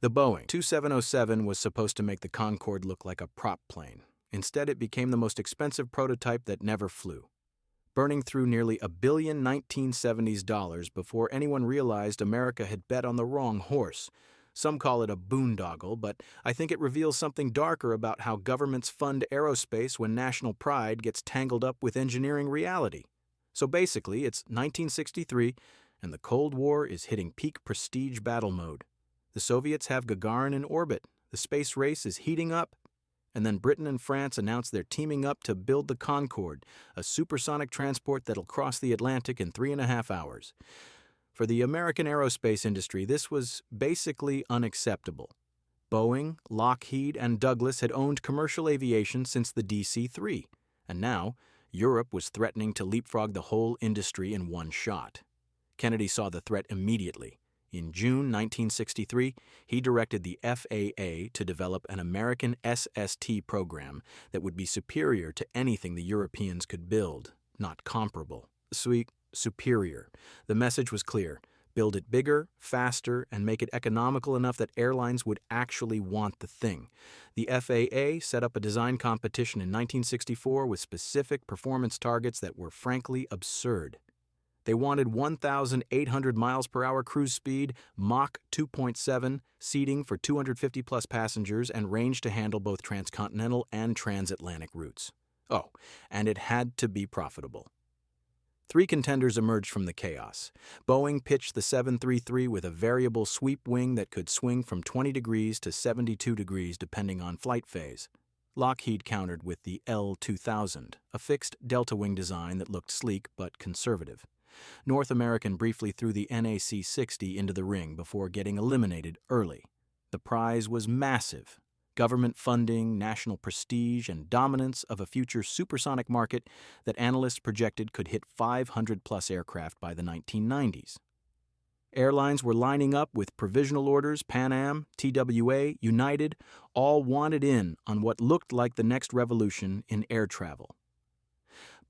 The Boeing 2707 was supposed to make the Concorde look like a prop plane. Instead, it became the most expensive prototype that never flew, burning through nearly $1 billion 1970s dollars before anyone realized America had bet on the wrong horse. Some call it a boondoggle, but I think it reveals something darker about how governments fund aerospace when national pride gets tangled up with engineering reality. So basically, it's 1963, and the Cold War is hitting peak prestige battle mode. The Soviets have Gagarin in orbit, the space race is heating up, and then Britain and France announce they're teaming up to build the Concorde, a supersonic transport that'll cross the Atlantic in 3.5 hours. For the American aerospace industry, this was basically unacceptable. Boeing, Lockheed, and Douglas had owned commercial aviation since the DC-3, and now Europe was threatening to leapfrog the whole industry in one shot. Kennedy saw the threat immediately. In June 1963, he directed the FAA to develop an American SST program that would be superior to anything the Europeans could build, not comparable. Superior. The message was clear. Build it bigger, faster, and make it economical enough that airlines would actually want the thing. The FAA set up a design competition in 1964 with specific performance targets that were frankly absurd. They wanted 1,800 miles per hour cruise speed, Mach 2.7, seating for 250-plus passengers, and range to handle both transcontinental and transatlantic routes. Oh, and it had to be profitable. 3 contenders emerged from the chaos. Boeing pitched the 733 with a variable sweep wing that could swing from 20 degrees to 72 degrees depending on flight phase. Lockheed countered with the L-2000, a fixed delta wing design that looked sleek but conservative. North American briefly threw the NAC-60 into the ring before getting eliminated early. The prize was massive. Government funding, national prestige, and dominance of a future supersonic market that analysts projected could hit 500-plus aircraft by the 1990s. Airlines were lining up with provisional orders. Pan Am, TWA, United, all wanted in on what looked like the next revolution in air travel.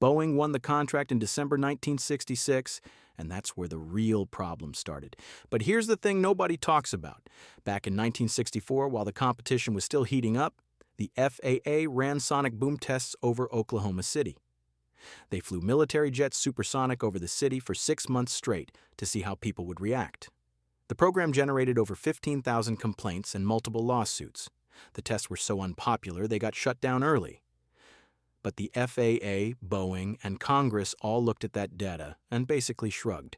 Boeing won the contract in December 1966, and that's where the real problem started. But here's the thing nobody talks about. Back in 1964, while the competition was still heating up, the FAA ran sonic boom tests over Oklahoma City. They flew military jets supersonic over the city for 6 months straight to see how people would react. The program generated over 15,000 complaints and multiple lawsuits. The tests were so unpopular they got shut down early. But the FAA, Boeing, and Congress all looked at that data and basically shrugged.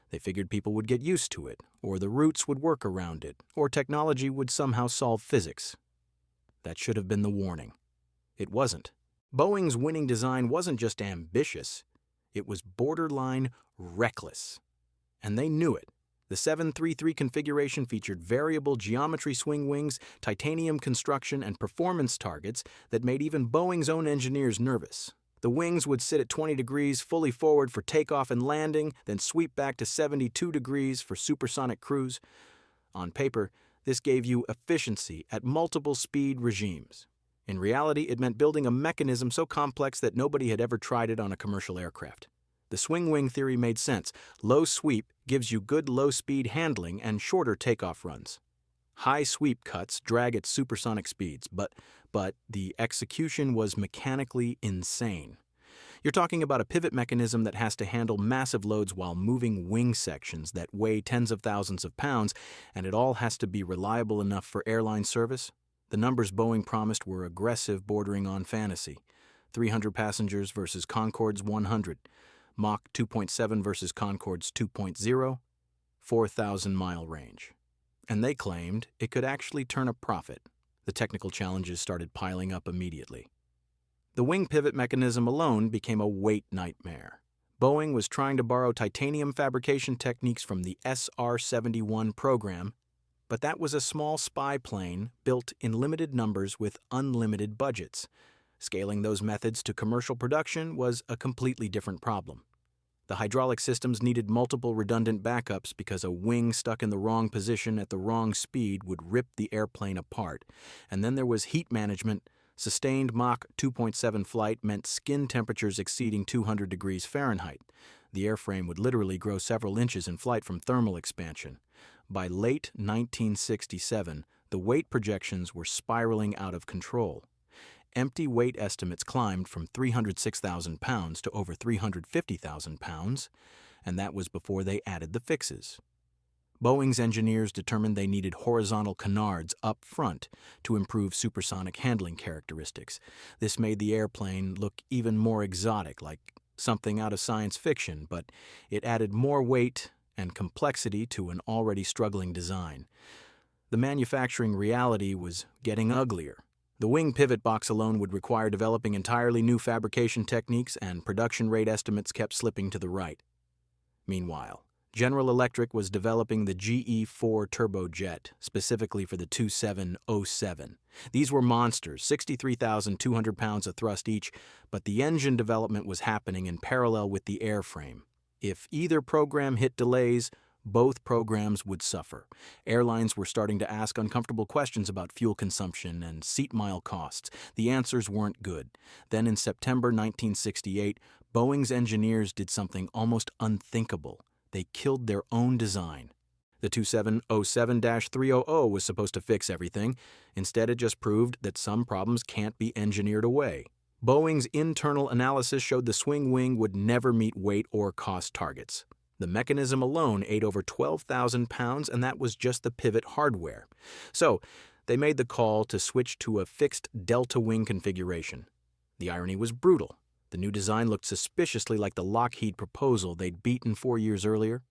They figured people would get used to it, or the routes would work around it, or technology would somehow solve physics. That should have been the warning. It wasn't. Boeing's winning design wasn't just ambitious, it was borderline reckless. And they knew it. The 733 configuration featured variable geometry swing wings, titanium construction, and performance targets that made even Boeing's own engineers nervous. The wings would sit at 20 degrees fully forward for takeoff and landing, then sweep back to 72 degrees for supersonic cruise. On paper, this gave you efficiency at multiple speed regimes. In reality, it meant building a mechanism so complex that nobody had ever tried it on a commercial aircraft. The swing wing theory made sense. Low sweep gives you good low-speed handling and shorter takeoff runs. High sweep cuts drag at supersonic speeds, but the execution was mechanically insane. You're talking about a pivot mechanism that has to handle massive loads while moving wing sections that weigh tens of thousands of pounds, and it all has to be reliable enough for airline service. The numbers Boeing promised were aggressive, bordering on fantasy. 300 passengers versus Concorde's 100. Mach 2.7 versus Concorde's 2.0, 4,000-mile range. And they claimed it could actually turn a profit. The technical challenges started piling up immediately. The wing pivot mechanism alone became a weight nightmare. Boeing was trying to borrow titanium fabrication techniques from the SR-71 program, but that was a small spy plane built in limited numbers with unlimited budgets. Scaling those methods to commercial production was a completely different problem. The hydraulic systems needed multiple redundant backups because a wing stuck in the wrong position at the wrong speed would rip the airplane apart. And then there was heat management. Sustained Mach 2.7 flight meant skin temperatures exceeding 200 degrees Fahrenheit. The airframe would literally grow several inches in flight from thermal expansion. By late 1967, the weight projections were spiraling out of control. Empty weight estimates climbed from 306,000 pounds to over 350,000 pounds, and that was before they added the fixes. Boeing's engineers determined they needed horizontal canards up front to improve supersonic handling characteristics. This made the airplane look even more exotic, like something out of science fiction, but it added more weight and complexity to an already struggling design. The manufacturing reality was getting uglier. The wing pivot box alone would require developing entirely new fabrication techniques, and production rate estimates kept slipping to the right. Meanwhile, General Electric was developing the GE4 turbojet, specifically for the 2707. These were monsters, 63,200 pounds of thrust each, but the engine development was happening in parallel with the airframe. If either program hit delays, both programs would suffer. Airlines were starting to ask uncomfortable questions about fuel consumption and seat mile costs. The answers weren't good. Then in September 1968, Boeing's engineers did something almost unthinkable. They killed their own design. The 2707-300 was supposed to fix everything. Instead, it just proved that some problems can't be engineered away. Boeing's internal analysis showed the swing wing would never meet weight or cost targets. The mechanism alone ate over 12,000 pounds, and that was just the pivot hardware. So, they made the call to switch to a fixed delta wing configuration. The irony was brutal. The new design looked suspiciously like the Lockheed proposal they'd beaten 4 years earlier.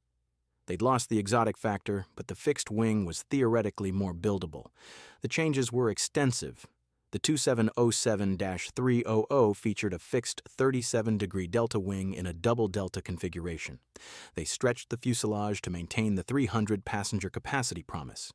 They'd lost the exotic factor, but the fixed wing was theoretically more buildable. The changes were extensive. The 2707-300 featured a fixed 37-degree delta wing in a double delta configuration. They stretched the fuselage to maintain the 300 passenger capacity promise.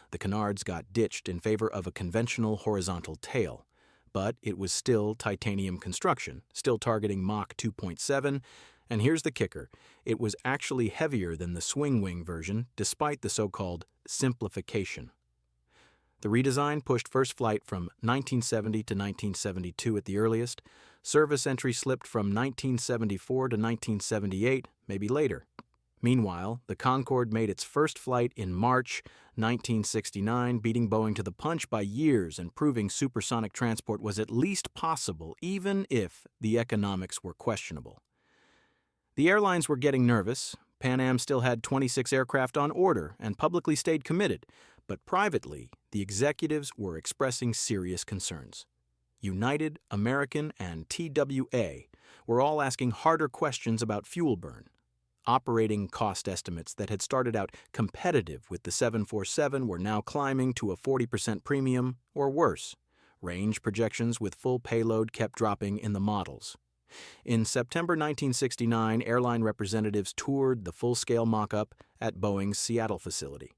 The canards got ditched in favor of a conventional horizontal tail. But it was still titanium construction, still targeting Mach 2.7, and here's the kicker. It was actually heavier than the swing wing version, despite the so-called simplification. The redesign pushed first flight from 1970 to 1972 at the earliest. Service entry slipped from 1974 to 1978, maybe later. Meanwhile, the Concorde made its first flight in March 1969, beating Boeing to the punch by years and proving supersonic transport was at least possible, even if the economics were questionable. The airlines were getting nervous. Pan Am still had 26 aircraft on order and publicly stayed committed, but privately, the executives were expressing serious concerns. United, American, and TWA were all asking harder questions about fuel burn. Operating cost estimates that had started out competitive with the 747 were now climbing to a 40% premium or worse. Range projections with full payload kept dropping in the models. In September 1969, airline representatives toured the full-scale mock-up at Boeing's Seattle facility.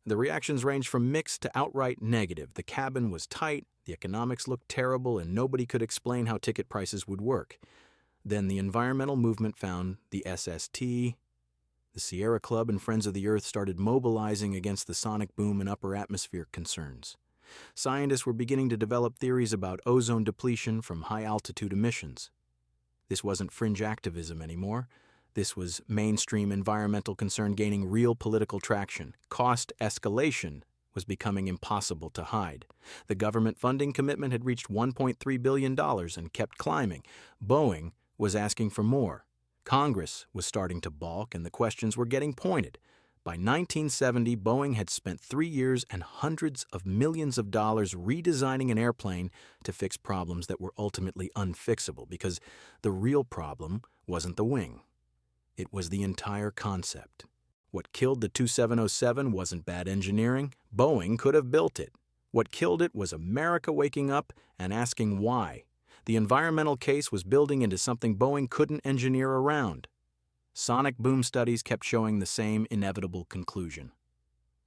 The reactions ranged from mixed to outright negative. The cabin was tight, the economics looked terrible, and nobody could explain how ticket prices would work. Then the environmental movement found the SST. The Sierra Club and Friends of the Earth started mobilizing against the sonic boom and upper atmospheric concerns. Scientists were beginning to develop theories about ozone depletion from high-altitude emissions. This wasn't fringe activism anymore. This was mainstream environmental concern gaining real political traction. Cost escalation was becoming impossible to hide. The government funding commitment had reached $1.3 billion and kept climbing. Boeing was asking for more. Congress was starting to balk, and the questions were getting pointed. By 1970, Boeing had spent 3 years and hundreds of millions of dollars redesigning an airplane to fix problems that were ultimately unfixable, because the real problem wasn't the wing. It was the entire concept. What killed the 2707 wasn't bad engineering. Boeing could have built it. What killed it was America waking up and asking why. The environmental case was building into something Boeing couldn't engineer around. Sonic boom studies kept showing the same inevitable conclusion.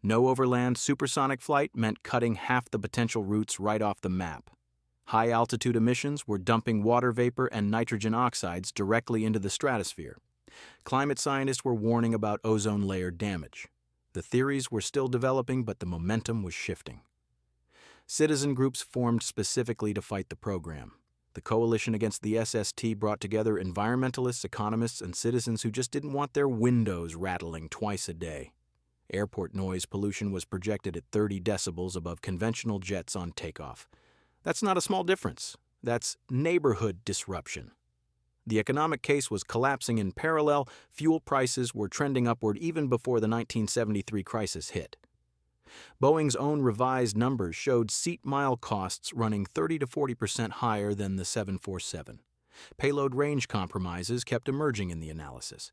No overland supersonic flight meant cutting half the potential routes right off the map. High-altitude emissions were dumping water vapor and nitrogen oxides directly into the stratosphere. Climate scientists were warning about ozone layer damage. The theories were still developing, but the momentum was shifting. Citizen groups formed specifically to fight the program. The coalition against the SST brought together environmentalists, economists, and citizens who just didn't want their windows rattling twice a day. Airport noise pollution was projected at 30 decibels above conventional jets on takeoff. That's not a small difference. That's neighborhood disruption. The economic case was collapsing in parallel. Fuel prices were trending upward even before the 1973 crisis hit. Boeing's own revised numbers showed seat-mile costs running 30 to 40% higher than the 747. Payload range compromises kept emerging in the analysis.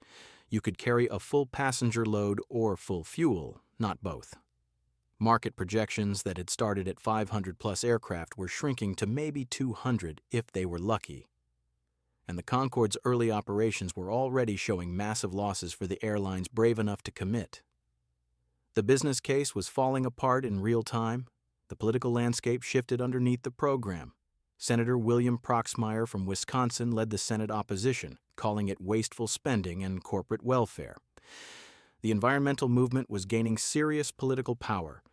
You could carry a full passenger load or full fuel, not both. Market projections that had started at 500-plus aircraft were shrinking to maybe 200 if they were lucky. And the Concorde's early operations were already showing massive losses for the airlines brave enough to commit. The business case was falling apart in real time. The political landscape shifted underneath the program. Senator William Proxmire from Wisconsin led the Senate opposition, calling it wasteful spending and corporate welfare. The environmental movement was gaining serious political power.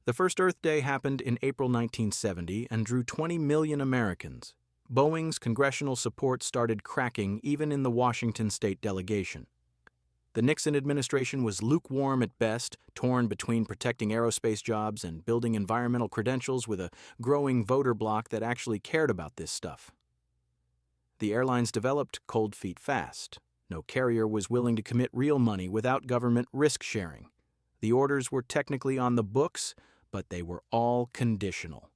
The first Earth Day happened in April 1970 and drew 20 million Americans. Boeing's congressional support started cracking even in the Washington state delegation. The Nixon administration was lukewarm at best, torn between protecting aerospace jobs and building environmental credentials with a growing voter bloc that actually cared about this stuff. The airlines developed cold feet fast. No carrier was willing to commit real money without government risk sharing. The orders were technically on the books, but they were all conditional.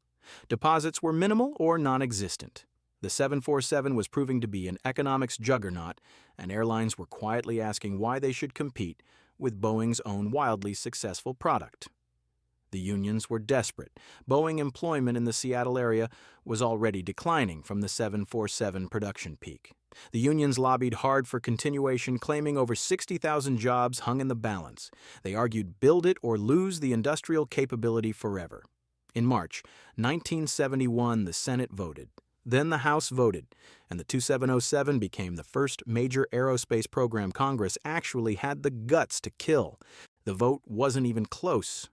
Deposits were minimal or non-existent. The 747 was proving to be an economics juggernaut, and airlines were quietly asking why they should compete with Boeing's own wildly successful product. The unions were desperate. Boeing employment in the Seattle area was already declining from the 747 production peak. The unions lobbied hard for continuation, claiming over 60,000 jobs hung in the balance. They argued build it or lose the industrial capability forever. In March 1971, the Senate voted. Then the House voted, and the 2707 became the first major aerospace program Congress actually had the guts to kill. The vote wasn't even close,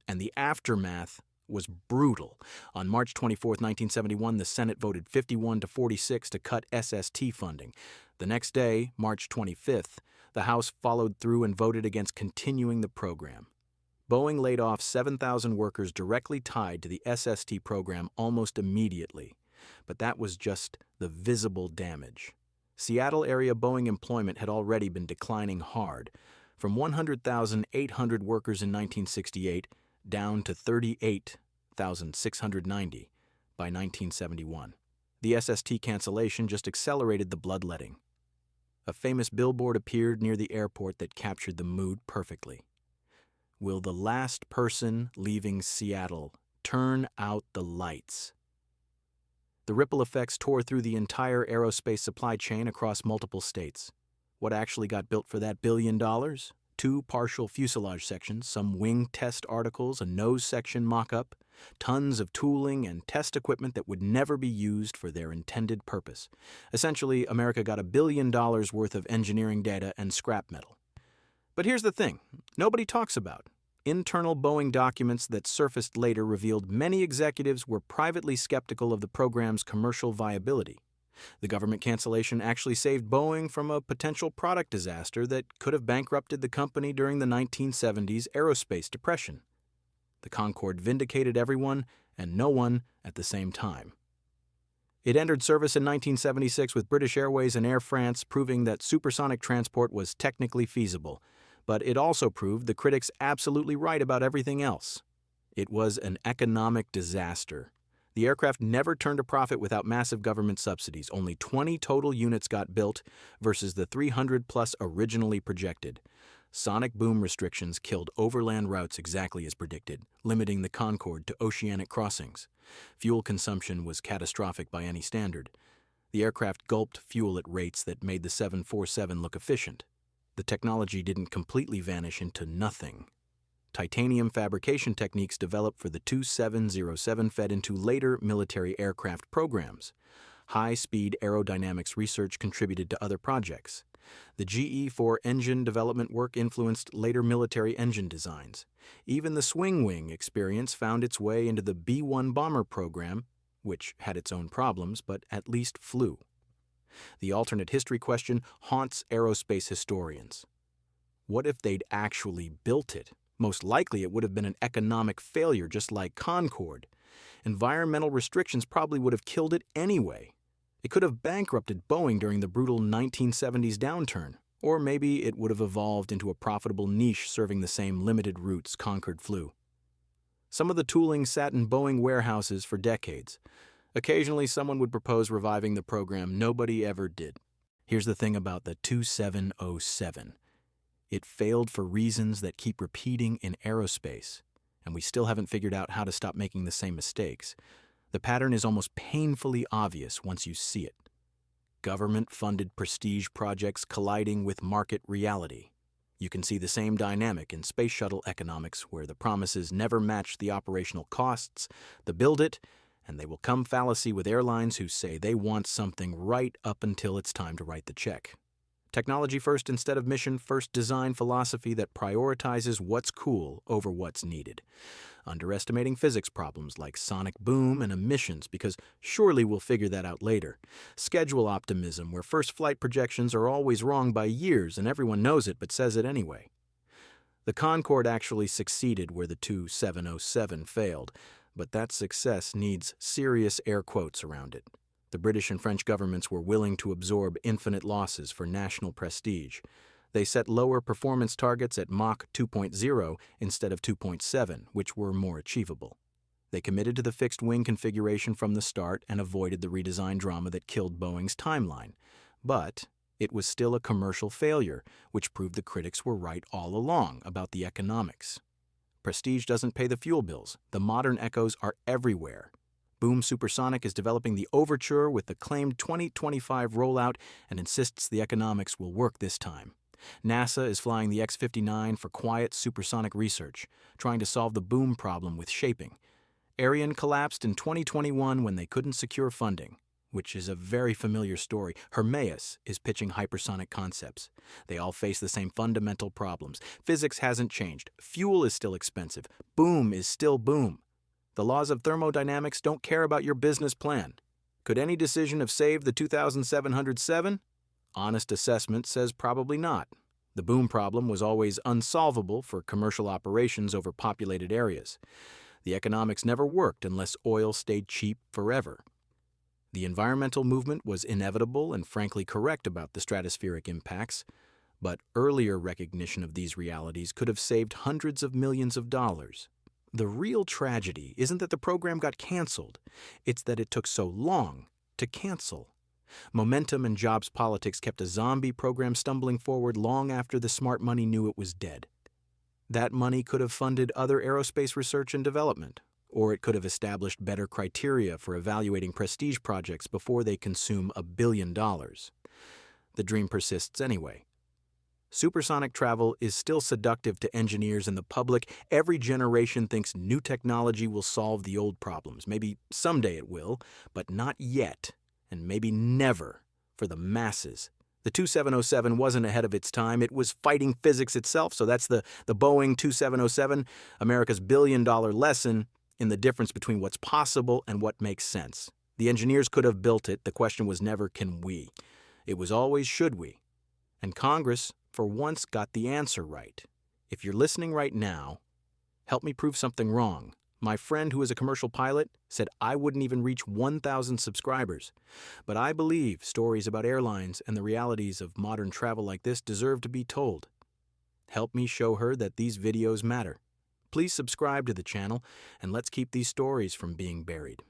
and the aftermath was brutal. On March 24, 1971, the Senate voted 51 to 46 to cut SST funding. The next day, March 25th, the House followed through and voted against continuing the program. Boeing laid off 7,000 workers directly tied to the SST program almost immediately. But that was just the visible damage. Seattle area Boeing employment had already been declining hard, from 100,800 workers in 1968 down to 38,690 by 1971. The SST cancellation just accelerated the bloodletting. A famous billboard appeared near the airport that captured the mood perfectly. Will the last person leaving Seattle turn out the lights? The ripple effects tore through the entire aerospace supply chain across multiple states. What actually got built for that $1 billion? 2 partial fuselage sections, some wing test articles, a nose section mock-up, tons of tooling and test equipment that would never be used for their intended purpose. Essentially, America got $1 billion worth of engineering data and scrap metal. But here's the thing nobody talks about. Internal Boeing documents that surfaced later revealed many executives were privately skeptical of the program's commercial viability. The government cancellation actually saved Boeing from a potential product disaster that could have bankrupted the company during the 1970s aerospace depression. The Concorde vindicated everyone and no one at the same time. It entered service in 1976 with British Airways and Air France, proving that supersonic transport was technically feasible. But it also proved the critics absolutely right about everything else. It was an economic disaster. The aircraft never turned a profit without massive government subsidies. Only 20 total units got built versus the 300-plus originally projected. Sonic boom restrictions killed overland routes exactly as predicted, limiting the Concorde to oceanic crossings. Fuel consumption was catastrophic by any standard. The aircraft gulped fuel at rates that made the 747 look efficient. The technology didn't completely vanish into nothing. Titanium fabrication techniques developed for the 2707 fed into later military aircraft programs. High-speed aerodynamics research contributed to other projects. The GE-4 engine development work influenced later military engine designs. Even the swing wing experience found its way into the B-1 bomber program, which had its own problems, but at least flew. The alternate history question haunts aerospace historians. What if they'd actually built it? Most likely it would have been an economic failure, just like Concorde. Environmental restrictions probably would have killed it anyway. It could have bankrupted Boeing during the brutal 1970s downturn. Or maybe it would have evolved into a profitable niche serving the same limited routes Concorde flew. Some of the tooling sat in Boeing warehouses for decades. Occasionally, someone would propose reviving the program. Nobody ever did. Here's the thing about the 2707. It failed for reasons that keep repeating in aerospace, and we still haven't figured out how to stop making the same mistakes. The pattern is almost painfully obvious once you see it. Government-funded prestige projects colliding with market reality. You can see the same dynamic in space shuttle economics, where the promises never match the operational costs, the build it, and they will come fallacy with airlines who say they want something right up until it's time to write the check. Technology first instead of mission first design philosophy that prioritizes what's cool over what's needed. Underestimating physics problems like sonic boom and emissions, because surely we'll figure that out later. Schedule optimism, where first flight projections are always wrong by years and everyone knows it but says it anyway. The Concorde actually succeeded where the 2707 failed, but that success needs serious air quotes around it. The British and French governments were willing to absorb infinite losses for national prestige. They set lower performance targets at Mach 2.0 instead of 2.7, which were more achievable. They committed to the fixed wing configuration from the start and avoided the redesign drama that killed Boeing's timeline. But it was still a commercial failure, which proved the critics were right all along about the economics. Prestige doesn't pay the fuel bills. The modern echoes are everywhere. Boom Supersonic is developing the Overture with the claimed 2025 rollout and insists the economics will work this time. NASA is flying the X-59 for quiet supersonic research, trying to solve the boom problem with shaping. Ariane collapsed in 2021 when they couldn't secure funding, which is a very familiar story. Hermeus is pitching hypersonic concepts. They all face the same fundamental problems. Physics hasn't changed. Fuel is still expensive. Boom is still boom. The laws of thermodynamics don't care about your business plan. Could any decision have saved the 2707? Honest assessment says probably not. The boom problem was always unsolvable for commercial operations over populated areas. The economics never worked unless oil stayed cheap forever. The environmental movement was inevitable and frankly correct about the stratospheric impacts, but earlier recognition of these realities could have saved hundreds of millions of dollars. The real tragedy isn't that the program got canceled, it's that it took so long to cancel. Momentum and jobs politics kept a zombie program stumbling forward long after the smart money knew it was dead. That money could have funded other aerospace research and development, or it could have established better criteria for evaluating prestige projects before they consume $1 billion. The dream persists anyway. Supersonic travel is still seductive to engineers and the public. Every generation thinks new technology will solve the old problems. Maybe someday it will, but not yet, and maybe never for the masses. The 2707 wasn't ahead of its time. It was fighting physics itself, so that's the Boeing 2707, America's billion-dollar lesson in the difference between what's possible and what makes sense. The engineers could have built it. The question was never, can we? It was always, should we? And Congress, for once, got the answer right. If you're listening right now, help me prove something wrong. My friend who is a commercial pilot said I wouldn't even reach 1,000 subscribers. But I believe stories about airlines and the realities of modern travel like this deserve to be told. Help me show her that these videos matter. Please subscribe to the channel, and let's keep these stories from being buried.